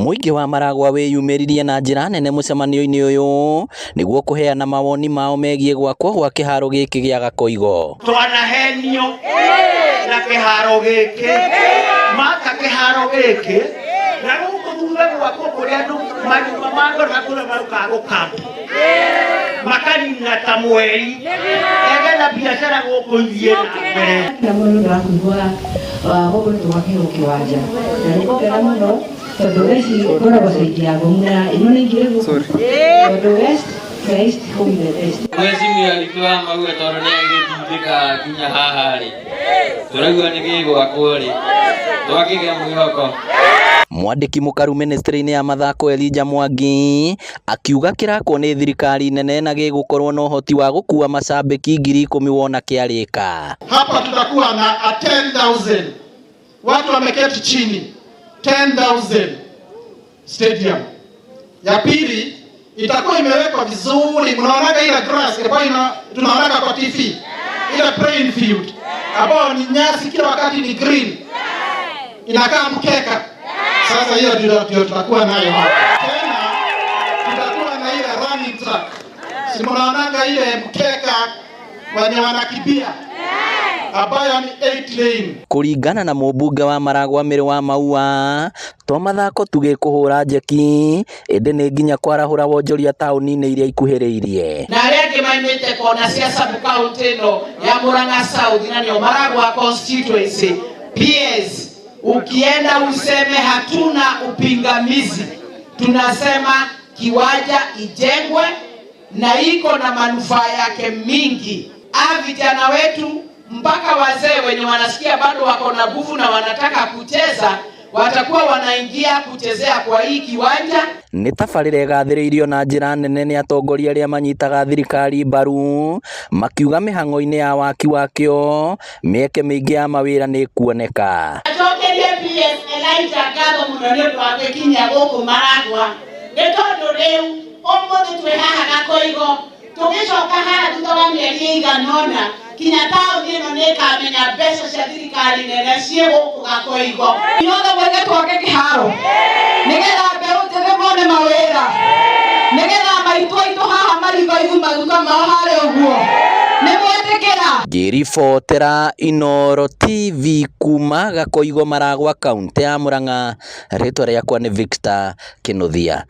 Muingi wa Maragwa wiyumiririe na njira nene mucemanio-ini uyu niguo kuheana mawoni mao megie gwakwo gwa kiharo giki gia Gakoigo. Twanahenio na kiharo giki maka kiharo giki na guku thutha gwakwo kuria andu manyumba mangora kuria maruka gukambu makanina ta mweri ege na biashara guku ithie na mbere na mundu akugwa wogo twakiro kiwanja na nikogera muno tondu wesi ngoragwo saidi ya gomuna ino ningire guku tondu west Christ home the best mwezi mwalikiwa mawe tondu ni agithindika kinya haha ri turagua ni gigwakwo ri twakigea mwihoko. Mwandiki mukaru ministry-ini ya mathako Elijah Mwangi akiuga kirakwo ni thirikari nene na gigukorwo na uhoti wa gukua macambiki 10,000 wona kiarika. Hapa tutakuwa na 10,000 watu wameketi chini 10,000 stadium. Ya pili itakuwa imewekwa vizuri, mnaonaga ile grass ilikuwa tunaonaga kwa TV ile playing field ambao ni nyasi kila wakati ni green inakaa mkeka. Sasa hiyo ndio tutakuwa nayo hapa. Tena tutakuwa na ile running track. Si mnaonaga ile mkeka wenye wanakimbia ambayo ni 8 lane. Kuringana na mubunge wa Maragwa Mĩrĩ wa Maua, to mathako tugikuhura njeki indi ni nginya kwarahura wonjoria tauni-ini iria ikuhiriirie. Na aria angi maimite kona cia sub county no ya Murang'a South na nio Maragwa constituency PS. Ukienda useme hatuna upingamizi, tunasema kiwanja ijengwe na iko na manufaa yake mingi. Vijana wetu mpaka wazee wenye wanasikia bado wako na nguvu na wanataka kucheza watakuwa wanaingia kuchezea kwa hii kiwanja. Ni tabarĩra ĩgathĩrĩirio na njĩra nene nĩ atongoria arĩa manyitaga thirikari mbaru makiuga mĩhang'o-inĩ ya waki wakĩo mĩeke mĩingĩ ya mawĩra nĩ kuoneka. Acokerie PS Elijah ngatho mũno nĩ ũndũ wa gwĩkinyia gũkũ Maragwa nĩ tondũ rĩu ũmũthĩ twĩ haha Gakoigo tũgĩcoka haha thutha wa mĩeri ĩigana ũna kinya taũni ĩno nĩ ĩkamenya mbeca cia thirikari nene ciĩ gũkũ Gakoigo. Inyuothe mweke twake kĩharo nĩgetha mbeũ njĩthĩ mone mawĩra, nĩgetha maitũ aitũ haha marigo maguka mao harĩa ũguo nĩ mwetĩkĩra. Ngĩribotera Inooro TV kuma Gakoigo Maragwa kaunti ya Murang'a, rĩtwa rĩakwa nĩ Victor Kĩnuthia.